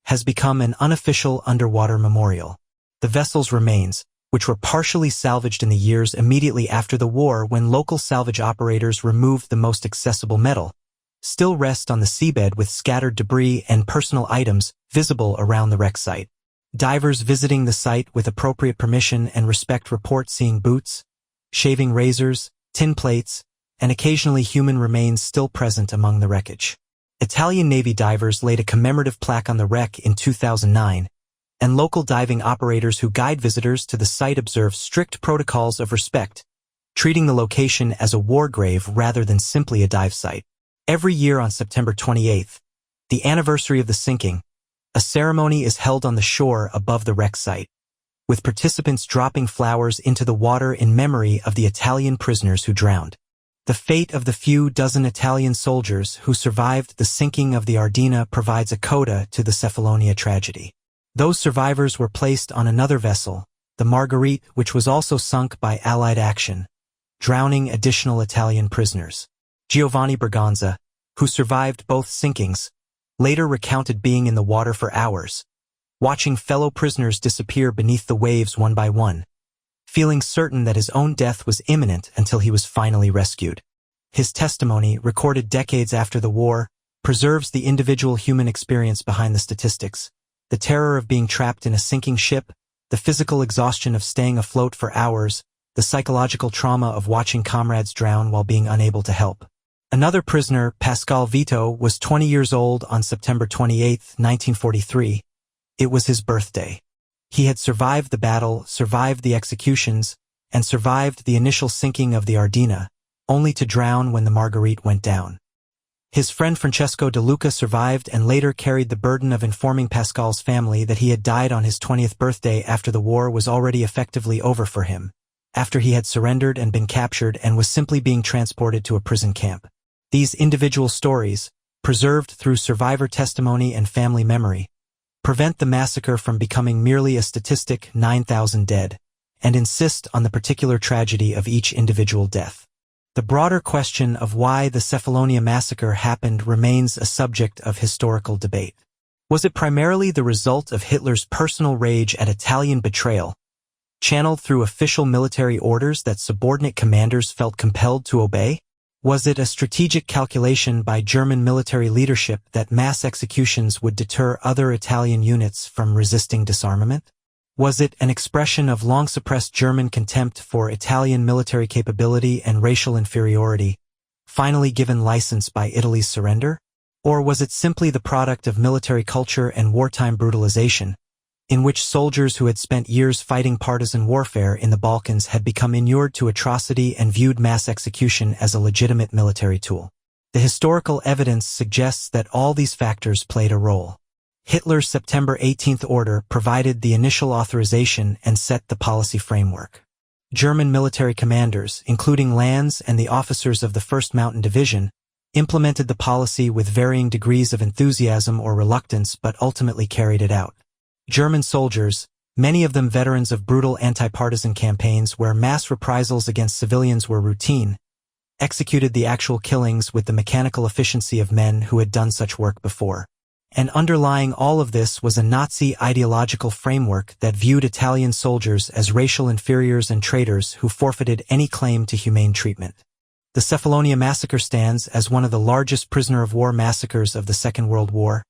has become an unofficial underwater memorial. The vessel's remains, which were partially salvaged in the years immediately after the war when local salvage operators removed the most accessible metal, still rest on the seabed with scattered debris and personal items visible around the wreck site. Divers visiting the site with appropriate permission and respect report seeing boots, shaving razors, tin plates, and occasionally human remains still present among the wreckage. Italian Navy divers laid a commemorative plaque on the wreck in 2009, and local diving operators who guide visitors to the site observe strict protocols of respect, treating the location as a war grave rather than simply a dive site. Every year on September 28th, the anniversary of the sinking, a ceremony is held on the shore above the wreck site, with participants dropping flowers into the water in memory of the Italian prisoners who drowned. The fate of the few dozen Italian soldiers who survived the sinking of the Ardina provides a coda to the Cephalonia tragedy. Those survivors were placed on another vessel, the Marguerite, which was also sunk by Allied action, drowning additional Italian prisoners. Giovanni Berganza, who survived both sinkings, later recounted being in the water for hours, watching fellow prisoners disappear beneath the waves one by one, feeling certain that his own death was imminent until he was finally rescued. His testimony, recorded decades after the war, preserves the individual human experience behind the statistics, the terror of being trapped in a sinking ship, the physical exhaustion of staying afloat for hours, the psychological trauma of watching comrades drown while being unable to help. Another prisoner, Pascal Vito, was 20 years old on September 28, 1943. It was his birthday. He had survived the battle, survived the executions, and survived the initial sinking of the Ardina, only to drown when the Marguerite went down. His friend Francesco De Luca survived and later carried the burden of informing Pascal's family that he had died on his 20th birthday after the war was already effectively over for him, after he had surrendered and been captured and was simply being transported to a prison camp. These individual stories, preserved through survivor testimony and family memory, prevent the massacre from becoming merely a statistic, 9,000 dead, and insist on the particular tragedy of each individual death. The broader question of why the Cephalonia Massacre happened remains a subject of historical debate. Was it primarily the result of Hitler's personal rage at Italian betrayal, channeled through official military orders that subordinate commanders felt compelled to obey? Was it a strategic calculation by German military leadership that mass executions would deter other Italian units from resisting disarmament? Was it an expression of long-suppressed German contempt for Italian military capability and racial inferiority, finally given license by Italy's surrender? Or was it simply the product of military culture and wartime brutalization, in which soldiers who had spent years fighting partisan warfare in the Balkans had become inured to atrocity and viewed mass execution as a legitimate military tool? The historical evidence suggests that all these factors played a role. Hitler's September 18th order provided the initial authorization and set the policy framework. German military commanders, including Lanz and the officers of the 1st Mountain Division, implemented the policy with varying degrees of enthusiasm or reluctance but ultimately carried it out. German soldiers, many of them veterans of brutal anti-partisan campaigns where mass reprisals against civilians were routine, executed the actual killings with the mechanical efficiency of men who had done such work before. And underlying all of this was a Nazi ideological framework that viewed Italian soldiers as racial inferiors and traitors who forfeited any claim to humane treatment. The Cephalonia Massacre stands as one of the largest prisoner-of-war massacres of the Second World War,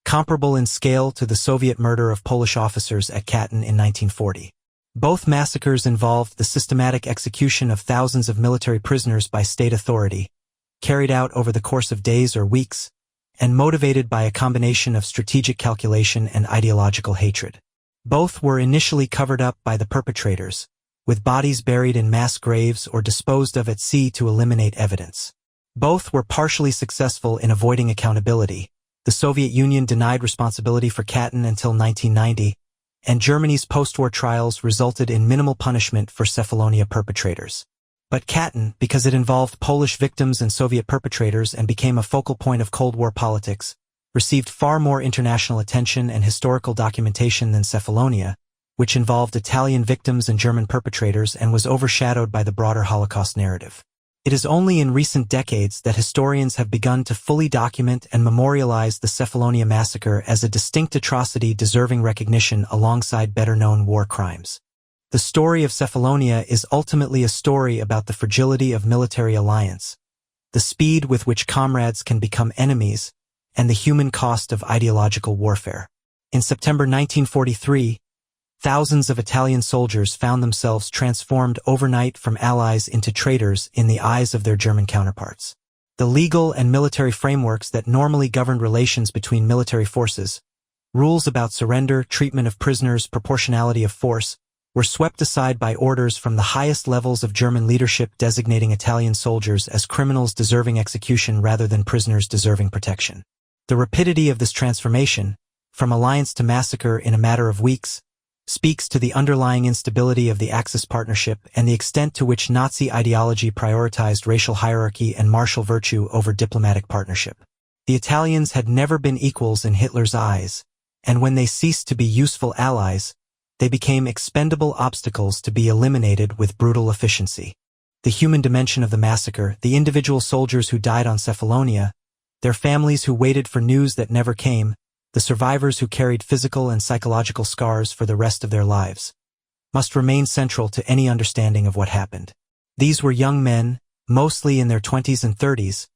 comparable in scale to the Soviet murder of Polish officers at Katyn in 1940. Both massacres involved the systematic execution of thousands of military prisoners by state authority, carried out over the course of days or weeks, and motivated by a combination of strategic calculation and ideological hatred. Both were initially covered up by the perpetrators, with bodies buried in mass graves or disposed of at sea to eliminate evidence. Both were partially successful in avoiding accountability. The Soviet Union denied responsibility for Katyn until 1990, and Germany's post-war trials resulted in minimal punishment for Cephalonia perpetrators. But Katyn, because it involved Polish victims and Soviet perpetrators and became a focal point of Cold War politics, received far more international attention and historical documentation than Cephalonia, which involved Italian victims and German perpetrators and was overshadowed by the broader Holocaust narrative. It is only in recent decades that historians have begun to fully document and memorialize the Cephalonia Massacre as a distinct atrocity deserving recognition alongside better-known war crimes. The story of Cephalonia is ultimately a story about the fragility of military alliance, the speed with which comrades can become enemies, and the human cost of ideological warfare. In September 1943, thousands of Italian soldiers found themselves transformed overnight from allies into traitors in the eyes of their German counterparts. The legal and military frameworks that normally governed relations between military forces, rules about surrender, treatment of prisoners, proportionality of force, were swept aside by orders from the highest levels of German leadership designating Italian soldiers as criminals deserving execution rather than prisoners deserving protection. The rapidity of this transformation, from alliance to massacre in a matter of weeks, speaks to the underlying instability of the Axis partnership and the extent to which Nazi ideology prioritized racial hierarchy and martial virtue over diplomatic partnership. The Italians had never been equals in Hitler's eyes, and when they ceased to be useful allies, they became expendable obstacles to be eliminated with brutal efficiency. The human dimension of the massacre, the individual soldiers who died on Cephalonia, their families who waited for news that never came, the survivors who carried physical and psychological scars for the rest of their lives, must remain central to any understanding of what happened. These were young men, mostly in their 20s and 30s,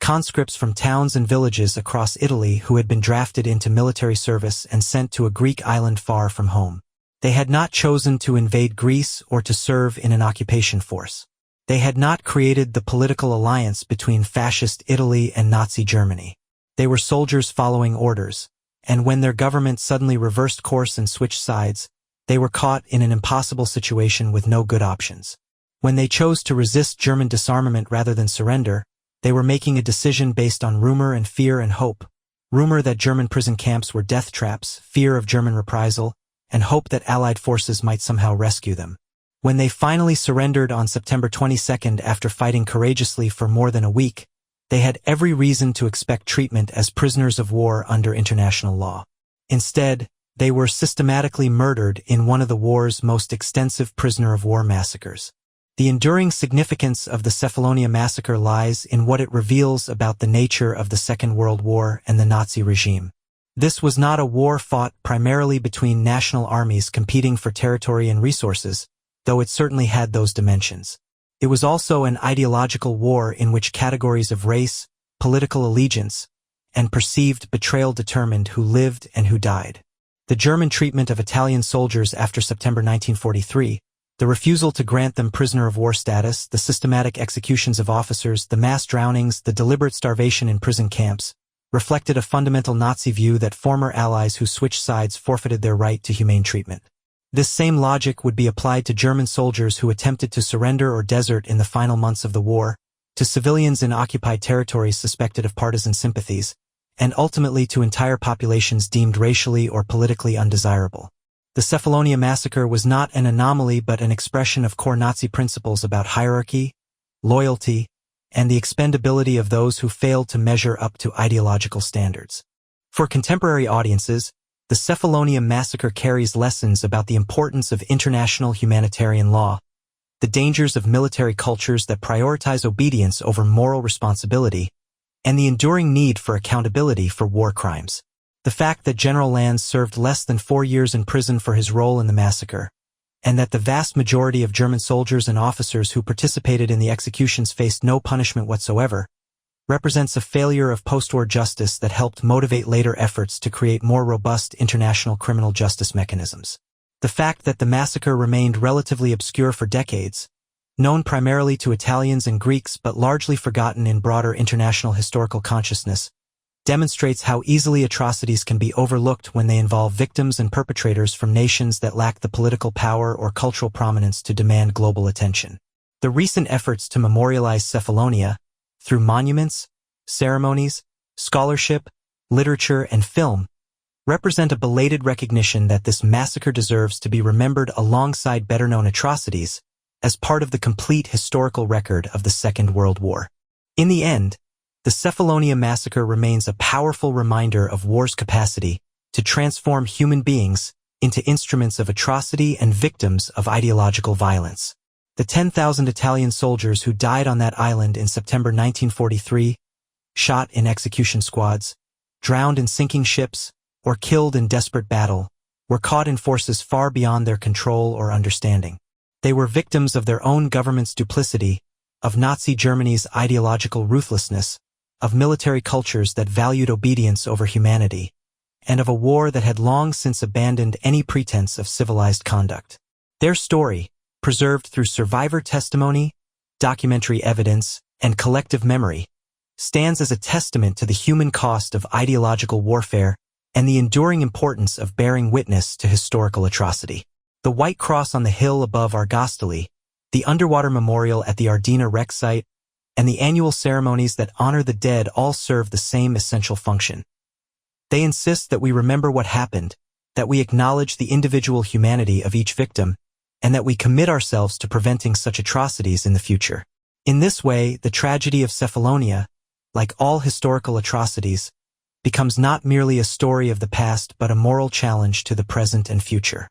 conscripts from towns and villages across Italy who had been drafted into military service and sent to a Greek island far from home. They had not chosen to invade Greece or to serve in an occupation force. They had not created the political alliance between fascist Italy and Nazi Germany. They were soldiers following orders, and when their government suddenly reversed course and switched sides, they were caught in an impossible situation with no good options. When they chose to resist German disarmament rather than surrender, they were making a decision based on rumor and fear and hope. Rumor that German prison camps were death traps, fear of German reprisal, and hope that Allied forces might somehow rescue them. When they finally surrendered on September 22nd after fighting courageously for more than a week, they had every reason to expect treatment as prisoners of war under international law. Instead, they were systematically murdered in one of the war's most extensive prisoner of war massacres. The enduring significance of the Cephalonia Massacre lies in what it reveals about the nature of the Second World War and the Nazi regime. This was not a war fought primarily between national armies competing for territory and resources, though it certainly had those dimensions. It was also an ideological war in which categories of race, political allegiance, and perceived betrayal determined who lived and who died. The German treatment of Italian soldiers after September 1943, the refusal to grant them prisoner of war status, the systematic executions of officers, the mass drownings, the deliberate starvation in prison camps, reflected a fundamental Nazi view that former allies who switched sides forfeited their right to humane treatment. This same logic would be applied to German soldiers who attempted to surrender or desert in the final months of the war, to civilians in occupied territories suspected of partisan sympathies, and ultimately to entire populations deemed racially or politically undesirable. The Cephalonia Massacre was not an anomaly but an expression of core Nazi principles about hierarchy, loyalty, and the expendability of those who failed to measure up to ideological standards. For contemporary audiences, the Cephalonia Massacre carries lessons about the importance of international humanitarian law, the dangers of military cultures that prioritize obedience over moral responsibility, and the enduring need for accountability for war crimes. The fact that General Lanz served less than 4 years in prison for his role in the massacre, and that the vast majority of German soldiers and officers who participated in the executions faced no punishment whatsoever, represents a failure of post-war justice that helped motivate later efforts to create more robust international criminal justice mechanisms. The fact that the massacre remained relatively obscure for decades, known primarily to Italians and Greeks but largely forgotten in broader international historical consciousness, demonstrates how easily atrocities can be overlooked when they involve victims and perpetrators from nations that lack the political power or cultural prominence to demand global attention. The recent efforts to memorialize Cephalonia, through monuments, ceremonies, scholarship, literature, and film, represent a belated recognition that this massacre deserves to be remembered alongside better-known atrocities as part of the complete historical record of the Second World War. In the end, the Cephalonia Massacre remains a powerful reminder of war's capacity to transform human beings into instruments of atrocity and victims of ideological violence. The 10,000 Italian soldiers who died on that island in September 1943, shot in execution squads, drowned in sinking ships, or killed in desperate battle, were caught in forces far beyond their control or understanding. They were victims of their own government's duplicity, of Nazi Germany's ideological ruthlessness, of military cultures that valued obedience over humanity, and of a war that had long since abandoned any pretense of civilized conduct. Their story, preserved through survivor testimony, documentary evidence, and collective memory, stands as a testament to the human cost of ideological warfare and the enduring importance of bearing witness to historical atrocity. The White Cross on the hill above Argostoli, the underwater memorial at the Ardina wreck site, and the annual ceremonies that honor the dead all serve the same essential function. They insist that we remember what happened, that we acknowledge the individual humanity of each victim, and that we commit ourselves to preventing such atrocities in the future. In this way, the tragedy of Cephalonia, like all historical atrocities, becomes not merely a story of the past but a moral challenge to the present and future.